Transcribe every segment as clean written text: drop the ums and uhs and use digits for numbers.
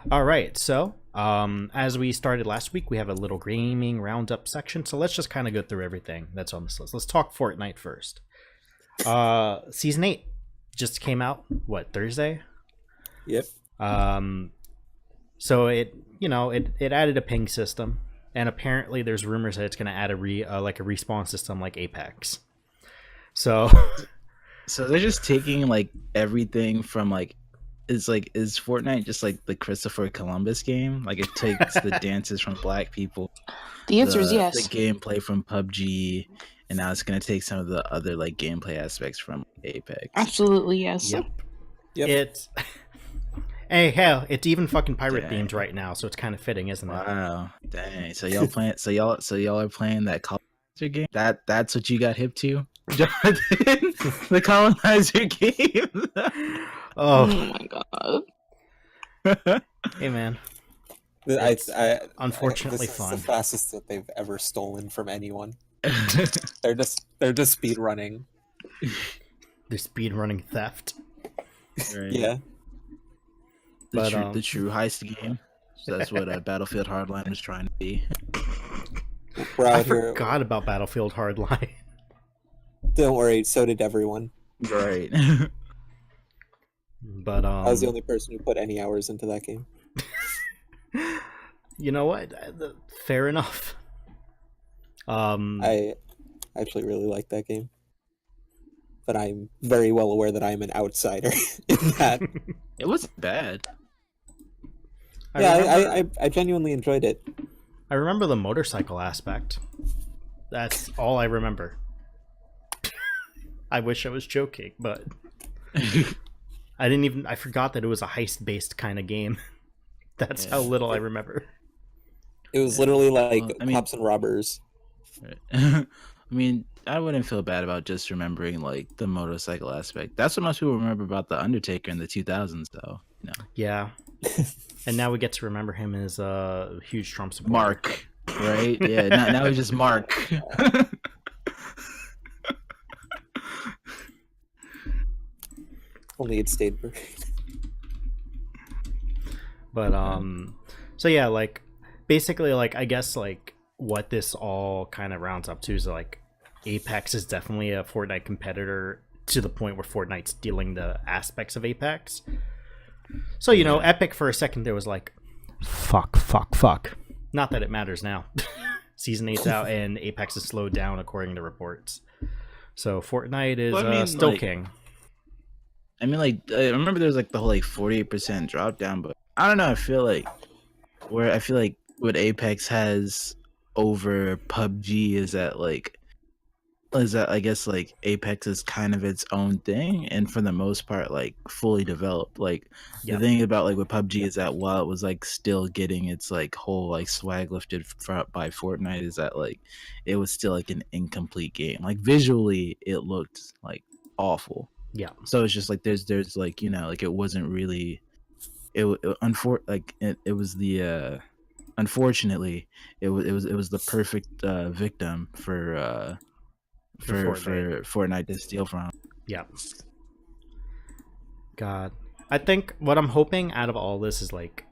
All right, so as we started last week, we have a little gaming roundup section. So let's just kind of go through everything that's on this list. Let's talk Fortnite first. Season 8 just came out, what, Thursday? Yep. So it added a ping system, and apparently there's rumors that it's going to add a respawn system like Apex. So they're just taking like everything from like is Fortnite just like the Christopher Columbus game? Like it takes the dances from Black people. The answer is yes. The gameplay from PUBG, and now it's gonna take some of the other like gameplay aspects from Apex. Absolutely yes. Yep. Yep. Hey, hell, it's even fucking pirate themed right now, so it's kind of fitting, isn't it? Wow, dang! So y'all playing? so y'all are playing that colonizer game? That's what you got hip to, Johnathan? The colonizer game. Oh my god! Hey, man. Unfortunately, this fun. is the fastest that they've ever stolen from anyone. They're just speed running. They're speed running theft. Right. Yeah. The true heist game. So that's what Battlefield Hardline was trying to be. I forgot about Battlefield Hardline. Don't worry, so did everyone. Right. But I was the only person who put any hours into that game. You know what? Fair enough. I actually really like that game, but I'm very well aware that I'm an outsider in that. It wasn't bad. I genuinely enjoyed it. I remember the motorcycle aspect. That's all I remember. I wish I was joking, but I forgot that it was a heist-based kind of game. That's how little I remember. It was literally like cops and robbers. Right. I mean, I wouldn't feel bad about just remembering like the motorcycle aspect. That's what most people remember about the Undertaker in the 2000s, though. You know. Yeah. And now we get to remember him as a huge Trump supporter. Mark, right? Yeah. Now he's just Mark. Only it stayed. But so yeah, like basically, like I guess like what this all kind of rounds up to is like Apex is definitely a Fortnite competitor to the point where Fortnite's stealing the aspects of Apex. So Epic for a second there was like, fuck. Not that it matters now. Season 8's out and Apex is slowed down according to reports. So Fortnite is still king. I mean, like I remember there was like the whole like 48% drop down, but I don't know. I feel like what Apex has over PUBG is that I guess like Apex is kind of its own thing, and for the most part like fully developed. Like the thing about like with PUBG is that while it was like still getting its like whole like swag lifted by Fortnite, is that like it was still like an incomplete game. Like visually it looked like awful. Yeah. So it's just like there's like like it wasn't really it was the unfortunately it was the perfect victim for Fortnite to steal from. Yeah. God. I think what I'm hoping out of all this is like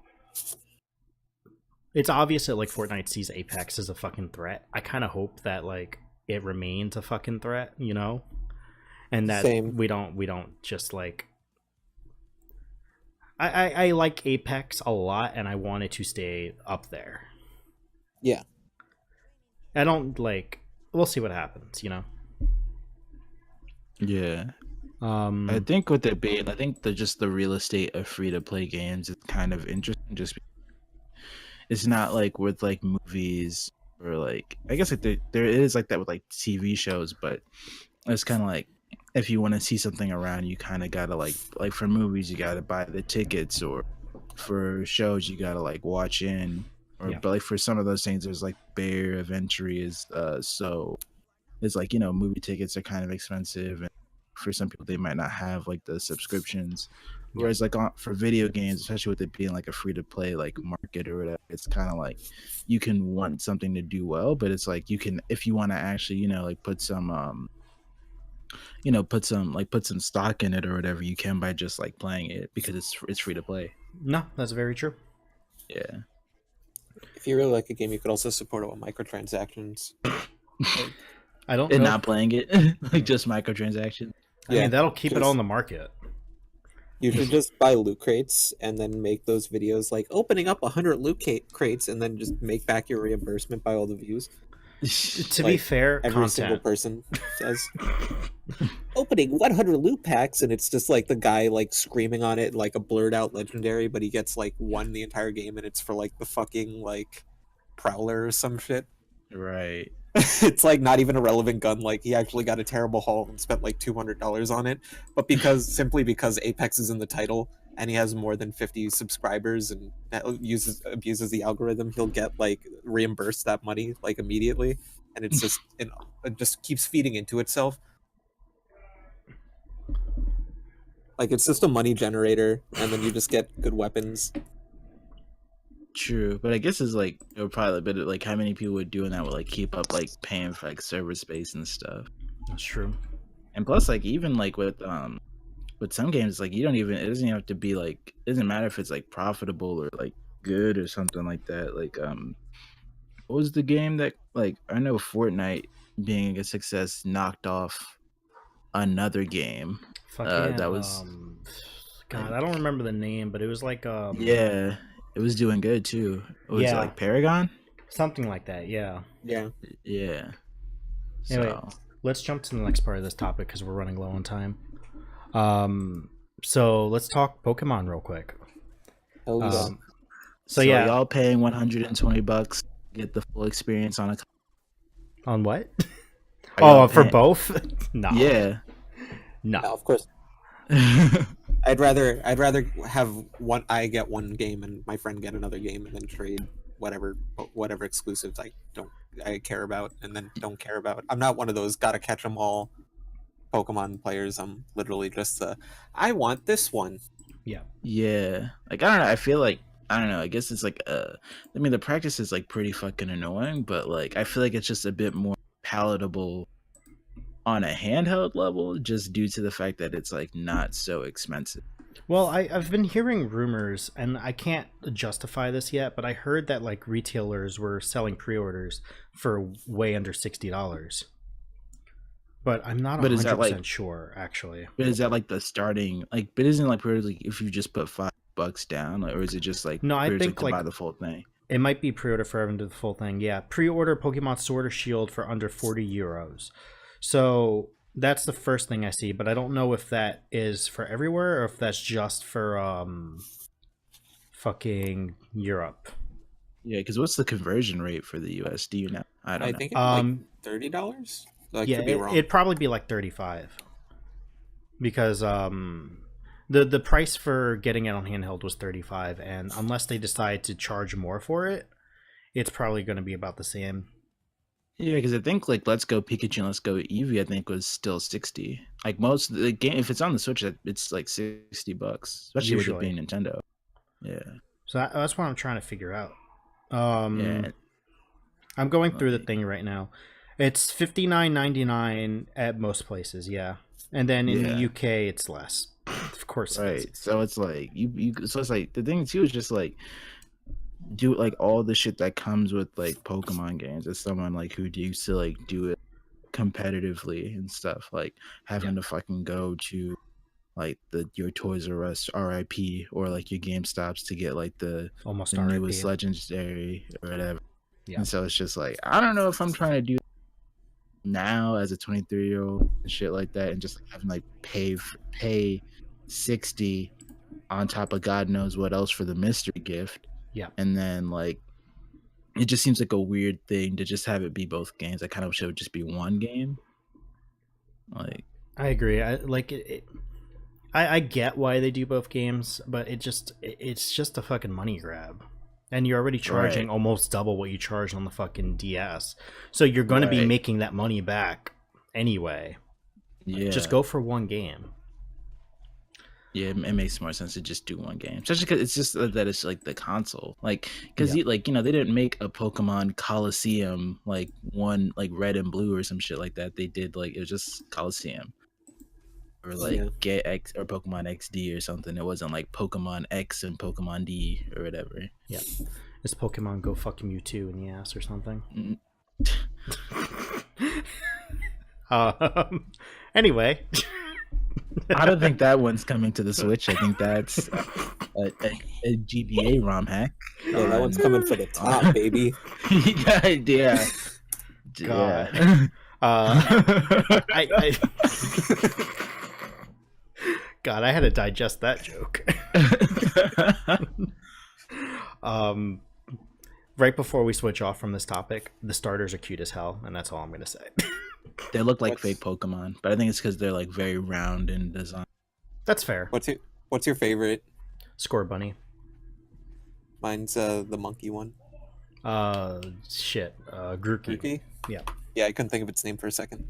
it's obvious that like Fortnite sees Apex as a fucking threat. I kind of hope that like it remains a fucking threat, and that we don't just like I like Apex a lot and I want it to stay up there. Yeah. I don't like we'll see what happens, Yeah. I think with it being the real estate of free to play games is kind of interesting. Just it's not like with like movies or like I guess like there is like that with like TV shows, but it's kind of like if you want to see something around, you kind of gotta like for movies you gotta buy the tickets, or for shows you gotta like watch in, or but like for some of those things there's like barrier of entry is so it's like movie tickets are kind of expensive, and for some people they might not have like the subscriptions. Whereas like for video games, especially with it being like a free to play like market or whatever, it's kind of like you can want something to do well, but it's like you can, if you want to actually like put some put some stock in it or whatever, you can by just like playing it because it's free to play. No, that's very true. Yeah. If you really like a game, you could also support it with microtransactions. I don't And know. not playing it, like just microtransactions. I Yeah, mean, that'll keep it 'cause on the market. you should just buy loot crates and then make those videos like opening up 100 crates and then just make back your reimbursement by all the views. To be Like, fair, every single content. person says opening 100 loot packs, and it's just like the guy like screaming on it like a blurred out legendary, but he gets like one the entire game, and it's for like the fucking like prowler or some shit. Right. It's like not even a relevant gun. Like he actually got a terrible haul and spent like $200 on it, but simply because Apex is in the title and he has more than 50 subscribers and that abuses the algorithm, he'll get like reimbursed that money like immediately, and it's just it just keeps feeding into itself. Like it's just a money generator, and then you just get good weapons. True, but I guess it's like it would probably be like how many people would doing that would like keep up like paying for like server space and stuff. That's true. And plus, like even like with some games, like you don't even it doesn't even have to be like it doesn't matter if it's like profitable or like good or something like that. Like what was the game that like I know Fortnite being a success knocked off another game Fucking, that was God, like, I don't remember the name, but it was like yeah, it was doing good too. Was it Yeah. like Paragon? something like that. Yeah. Yeah. Yeah. Anyway, So let's jump to the next part of this topic because we're running low on time. So let's talk Pokemon real quick. Hell yeah. So yeah, y'all paying $120 get the full experience on a on what? Are y'all Oh, for paying- both? No. Yeah. No. No, of course. I'd rather have I get one game and my friend get another game, and then trade whatever exclusives I care about and then don't care about. I'm not one of those gotta catch them all Pokemon players. I'm literally just I want this one. Yeah. Yeah. Like I don't know, I feel like I don't know, I guess it's like I mean the practice is like pretty fucking annoying, but like I feel like it's just a bit more palatable on a handheld level just due to the fact that it's like not so expensive. Well, I've been hearing rumors, and I can't justify this yet, but I heard that like retailers were selling pre-orders for way under $60. But I'm not But is 100% that, like- sure, actually. But is that like the starting like but isn't like pretty like if you just put $5 down, like, or is it just like No, I pre-orders, think, to like- buy the full thing? It might be pre-order for everyone to the full thing. Yeah, pre-order Pokemon Sword or Shield for under €40. So that's the first thing I see, but I don't know if that is for everywhere or if that's just for fucking Europe. Yeah, because what's the conversion rate for the US? Do you know? I don't I know. think it's like $30. I Yeah, could be wrong. it'd probably be like 35 because the price for getting it on handheld was 35, and unless they decide to charge more for it, it's probably going to be about the same. Yeah, because I think like Let's Go Pikachu and Let's Go Eevee, I think was still 60. Like most of the game, if it's on the Switch, it's like $60, especially with it Usually. being Nintendo. Yeah, So that's what I'm trying to figure out. yeah, I'm going through the thing right now. It's $59.99 at most places, yeah, and then in the Yeah. UK it's less. Of course, it right. is. So it's like you. So it's like the thing too is just like do like all the shit that comes with like Pokemon games as someone like who used to like do it competitively and stuff, like having to fucking go to like your Toys R Us RIP or like your GameStops to get like the Almost newest RIP. legendary or whatever. Yeah. And so it's just like I don't know if I'm trying to do now as a 23-year-old and shit like that, and just like, having like pay 60 on top of God knows what else for the mystery gift. Yeah. And then like it just seems like a weird thing to just have it be both games. I kind of wish it would just be one game. Like I agree. I get why they do both games, but it's just a fucking money grab. And you're already charging Right. almost double what you charged on the fucking DS. So you're going to be Right. making that money back anyway. yeah, Just go for one game. Yeah, it makes more sense to just do one game, especially because it's just that it's like the console, like because Yeah. like they didn't make a Pokemon Coliseum like one like Red and Blue or some shit like that. They did like it was just Coliseum. or like Get X or Pokemon XD or something. It wasn't like Pokemon X and Pokemon D or whatever. Yeah, it's Pokemon Go fuck Mewtwo in the ass or something. Anyway, I don't think that one's coming to the Switch. I think that's a GBA ROM hack. Yeah, that one's coming for the top, baby. Yeah. God. Yeah. God, I had to digest that joke. Right before we switch off from this topic, the starters are cute as hell, and that's all I'm gonna say. They look like fake Pokemon, but I think it's because they're like very round in design. That's fair. What's your favorite? Score Bunny. Mine's the monkey one. Grookey. Grookey? Yeah. Yeah, I couldn't think of its name for a second.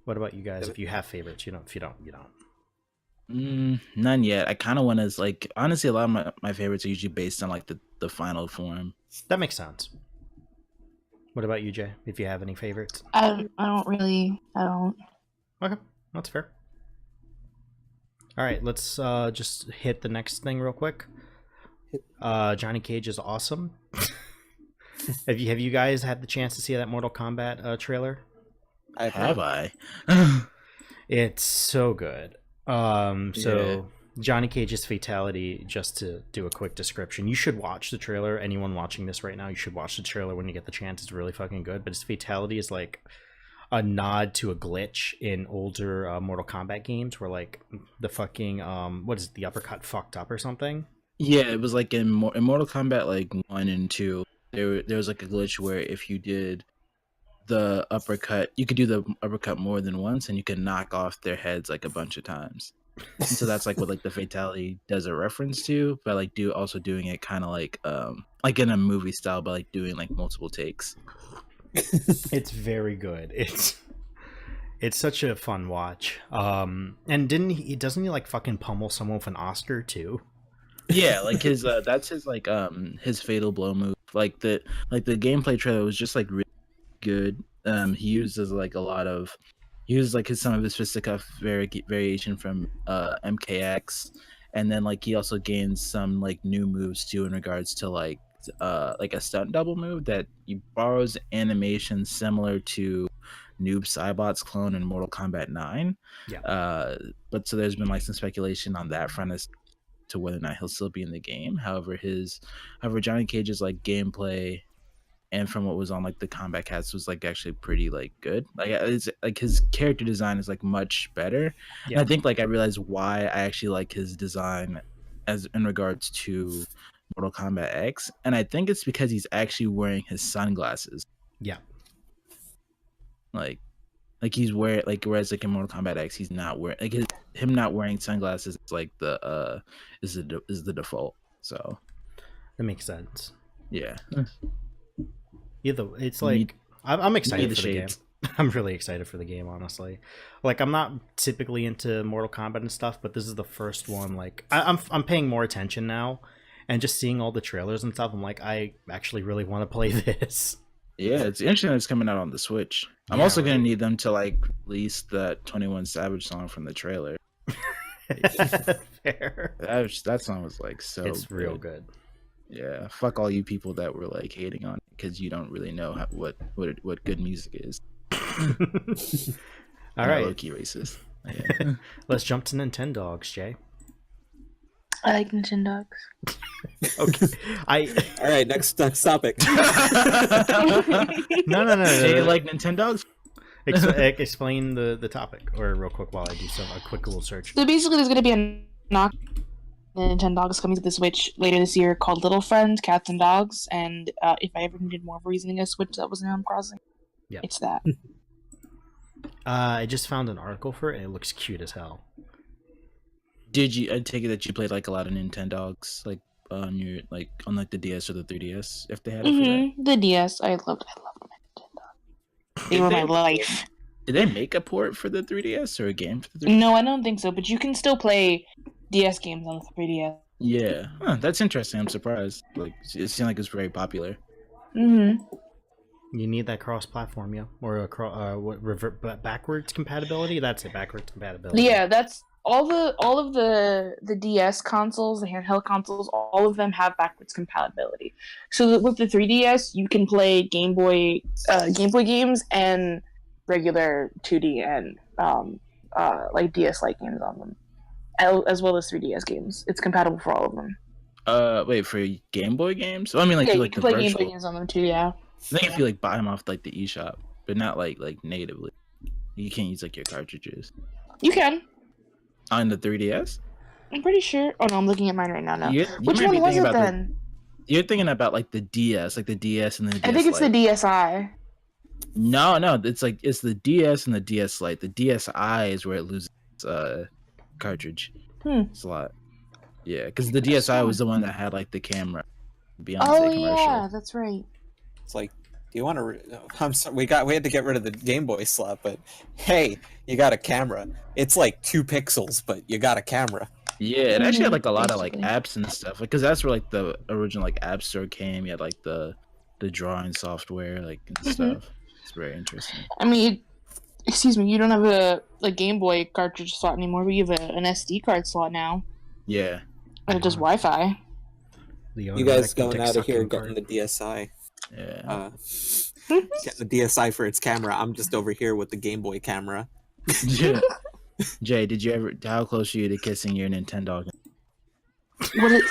What about you guys? If you have favorites, you don't. If you don't, you don't. None yet. I kind of want to like honestly, a lot of my favorites are usually based on like the final form. That makes sense. What about you, Jay? If you have any favorites? I don't. Okay, that's fair. All right, let's just hit the next thing real quick. Johnny Cage is awesome. Have you guys had the chance to see that Mortal Kombat trailer? I? It's so good. So Johnny Cage's fatality, just to do a quick description, you should watch the trailer. Anyone watching this right now, you should watch the trailer when you get the chance. It's really fucking good. But his fatality is like a nod to a glitch in older Mortal Kombat games where like the fucking what is it, the uppercut fucked up or something. Yeah, it was like in Mortal Kombat like 1 and 2. There was like a glitch where if you did the uppercut, you could do the uppercut more than once, and you can knock off their heads like a bunch of times. And so that's like what like the fatality does a reference to, but like doing it kind of like in a movie style, but like doing like multiple takes. It's very good. It's such a fun watch. And doesn't he like fucking pummel someone with an Oscar too? Yeah, like his that's his like his fatal blow move. Like the gameplay trailer was just like really good. He uses like some of his fisticuff variation from MKX, and then like he also gains some like new moves too in regards to like a stunt double move that he borrows animation similar to Noob Saibot's clone in Mortal Kombat 9. Yeah. But so there's been like some speculation on that front as to whether or not he'll still be in the game. However, Johnny Cage's like gameplay and from what was on like the Combat Cats was like actually pretty like good. Like it's like his character design is like much better. Yeah. And I think like I realized why I actually like his design as in regards to Mortal Kombat X, and I think it's because he's actually wearing his sunglasses. Yeah. Like he's wearing like, whereas like in Mortal Kombat X he's not wearing like him not wearing sunglasses is like is the default. So that makes sense. Yeah. It's like I'm excited for the game. I'm really excited for the game, honestly. Like I'm not typically into Mortal Kombat and stuff, but this is the first one. Like I'm paying more attention now, and just seeing all the trailers and stuff, I'm like, I actually really want to play this. Yeah, it's interesting that it's coming out on the Switch. I'm also gonna need them to like release that 21 Savage song from the trailer. Fair. That song was like so. It's good. Real good. Yeah, fuck all you people that were like hating on it because you don't really know what good music is. All right, low-key racist. Yeah. Let's jump to Nintendogs, Jay. I like Nintendogs. Okay, all right. Next topic. No. Jay, you like Nintendogs? Explain the topic, or real quick while I do a quick little search. So basically, there's going to be a knock. Nintendogs coming to the Switch later this year called Little Friends, Cats and Dogs, and if I ever needed more of a reasoning a Switch that was Animal Crossing, it's that. I just found an article for it, and it looks cute as hell. Did you? I take it that you played like a lot of Nintendogs, like on your on the DS or the 3DS, if they had it for that? The DS, I loved my Nintendo. They were my life. Did they make a port for the 3DS or a game for the 3DS? No, I don't think so. But you can still play DS games on the 3DS. Yeah, that's interesting. I'm surprised. Like it seemed like it's very popular. You need that cross-platform, yeah, or backwards compatibility. That's it, backwards compatibility. Yeah, that's all of the DS consoles, the handheld consoles. All of them have backwards compatibility. So with the 3DS, you can play Game Boy games and regular 2D and like DS-like games on them, as well as 3DS games. It's compatible for all of them. Wait, for Game Boy games? Well, I mean, like, yeah, you can play Game Boy games on them too. Yeah. I think if you like buy them off like the eShop, but not like natively. You can't use like your cartridges. You can. On the 3DS? I'm pretty sure. Oh no, I'm looking at mine right now. Which might be one was thinking it about then? You're thinking about like the DS, like the DS and the DS I think it's Lite. the DSi. No, it's the DS and the DS Lite. The DSi is where it loses cartridge slot. Yeah, because the DSi was the one that had like the camera. Beyonce commercial. Yeah, that's right. It's like, do you want to? I'm sorry, we had to get rid of the Game Boy slot, but hey, you got a camera. It's like 2 pixels, but you got a camera. Yeah, it actually had like a lot of like apps and stuff, because that's where like the original like App Store came. You had like the drawing software like and stuff. It's very interesting. I mean, excuse me, you don't have a Game Boy cartridge slot anymore, but you have an SD card slot now. Yeah. And it does Wi-Fi. You guys going out of here getting the DSi. Yeah. Getting the DSi for its camera. I'm just over here with the Game Boy camera. Yeah. Jay, how close are you to kissing your Nintendo? What?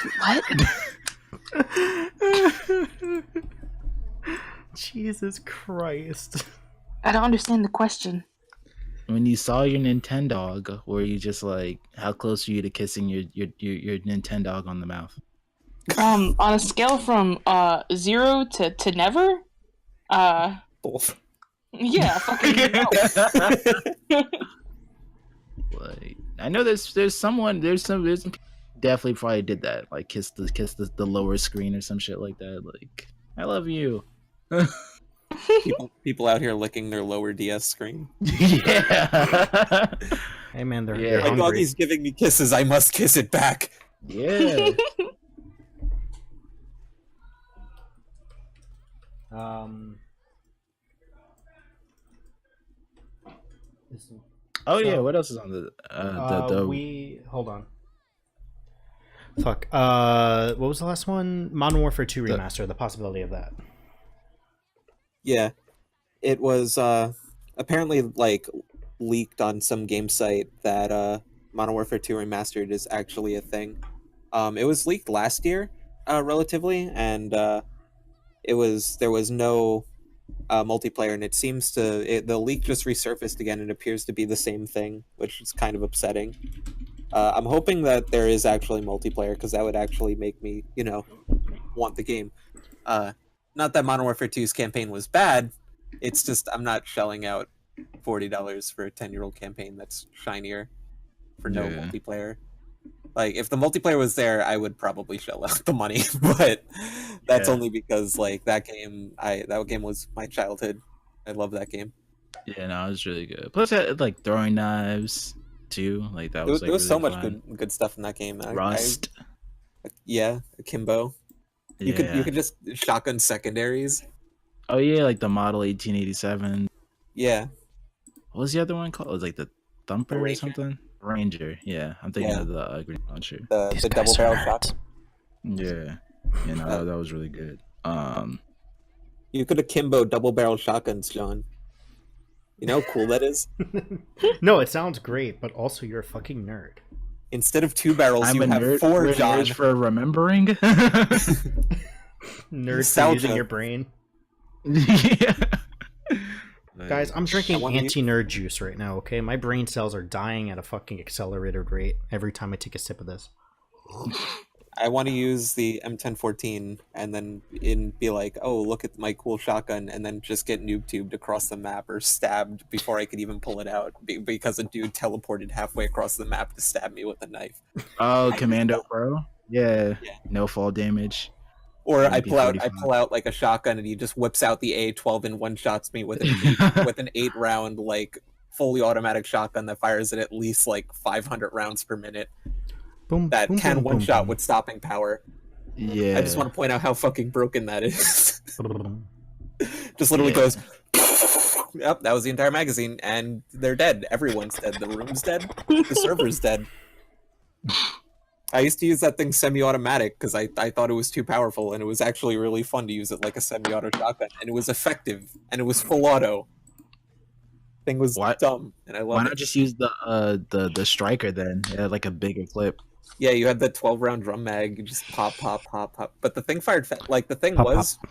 Jesus Christ. I don't understand the question. When you saw your Nintendog, were you just like, how close are you to kissing your Nintendog on the mouth? On a scale from 0 to never, Both. Yeah, fucking no. Like, I know there's some definitely probably did that, like kiss the lower screen or some shit like that. Like, I love you. people out here licking their lower DS screen. Yeah. Hey man, they're My hungry. doggy's giving me kisses. I must kiss it back. Yeah. Oh yeah, what else is on the hold on. Fuck. What was the last one? Modern Warfare 2 remaster. The possibility of that. Yeah, it was apparently like leaked on some game site that Modern Warfare 2 Remastered is actually a thing. It was leaked last year, relatively, and there was no multiplayer, and it seems the leak just resurfaced again and appears to be the same thing, which is kind of upsetting. I'm hoping that there is actually multiplayer, because that would actually make me, want the game. Not that Modern Warfare 2's campaign was bad, it's just I'm not shelling out $40 for a 10-year-old campaign that's shinier for no multiplayer. Like, if the multiplayer was there, I would probably shell out the money, but that's only because like that game was my childhood. I love that game. Yeah, no, it was really good. Plus, it had, like, throwing knives too. Like, that was there was really so fun. much good stuff in that game. Rust. Akimbo. You could just shotgun secondaries. Oh yeah, like the Model 1887. Yeah. What was the other one called? It was like the Thumper or Ranger. something. Ranger. Yeah, I'm thinking of the grenade launcher. The double barrel shotgun. Yeah, that was really good. You could akimbo double barrel shotguns, John. You know how cool that is? No, it sounds great, but also you're a fucking nerd. Instead of 2 barrels, I'm you a have nerd, 4, we're John. nerds for remembering. Nerds for Nostalgia. using your brain. Yeah. Guys, I'm drinking wanna anti-nerd juice right now, okay? My brain cells are dying at a fucking accelerated rate every time I take a sip of this. I want to use the M1014 and then be like, oh, look at my cool shotgun, and then just get noob tubed across the map or stabbed before I could even pull it out because a dude teleported halfway across the map to stab me with a knife. Oh, Commando Pro? Yeah. No fall damage. Or I MP45. pull out like a shotgun and he just whips out the A12 and one-shots me with an 8-round like fully automatic shotgun that fires at least like 500 rounds per minute. Boom, That boom, can boom, boom, one-shot boom. with stopping power. Yeah. I just want to point out how fucking broken that is. Just literally goes. Yep, that was the entire magazine, and they're dead. Everyone's dead. The room's dead. The server's dead. I used to use that thing semi-automatic because I thought it was too powerful, and it was actually really fun to use it like a semi-auto shotgun, and it was effective, and it was full auto. Thing was dumb, and I loved it. Why not just use the striker then? It had like a bigger clip. Yeah, you had the 12-round drum mag. You just pop, pop, pop, pop. But the thing fired like the thing Pop, was, pop.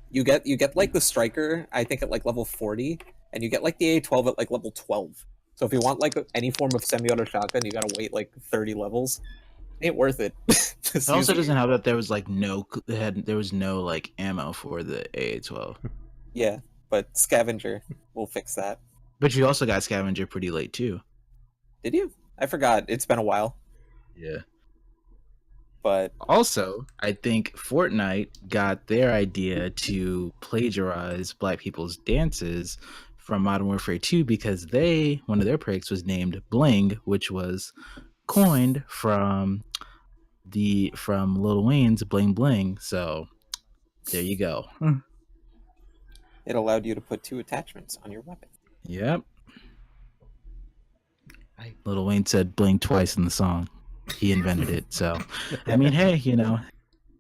you get like the striker, I think at like level 40, and you get like the A12 at like level 12. So if you want like any form of semi-auto shotgun, you gotta wait like 30 levels. Ain't worth it. It also doesn't help that there was like there was no like ammo for the AA-12. Yeah, but Scavenger will fix that. But you also got Scavenger pretty late too. Did you? I forgot. It's been a while. Yeah. But also, I think Fortnite got their idea to plagiarize Black people's dances from Modern Warfare 2 because one of their breaks was named Bling, which was coined from Lil Wayne's Bling Bling. So there you go. It allowed you to put 2 attachments on your weapon. Yep. Lil Wayne said bling twice in the song. He invented it. So I mean, hey, you know.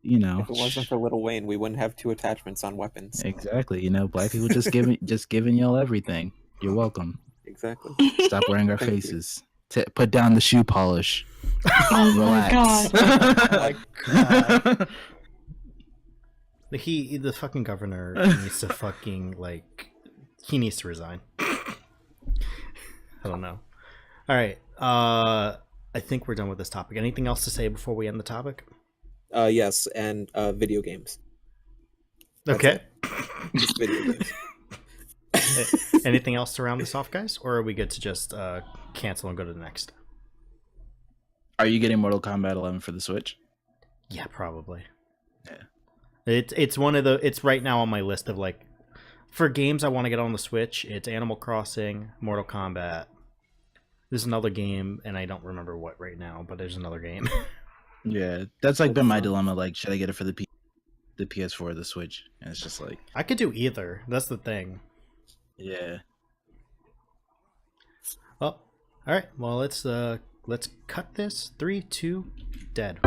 If it wasn't for Lil Wayne, we wouldn't have 2 attachments on weapons. Exactly. Black people just giving y'all everything. You're welcome. Exactly. Stop wearing our faces. Put down the shoe polish. Oh Relax. my God. The fucking governor needs to fucking he needs to resign. I don't know. All right. I think we're done with this topic. Anything else to say before we end the topic? Yes, and video games. Okay. Just video games. Anything else to round this off, guys? Or are we good to just cancel and go to the next? Are you getting Mortal Kombat 11 for the Switch? Yeah, probably. Yeah. It's one of it's right now on my list of for games I want to get on the Switch. It's Animal Crossing, Mortal Kombat. There's another game, and I don't remember what right now, but there's another game. Yeah, that's been my dilemma. Should I get it for the PS4 or the Switch? And it's just I could do either. That's the thing. Yeah. Oh, all right. Well, let's cut this. 3, 2, dead.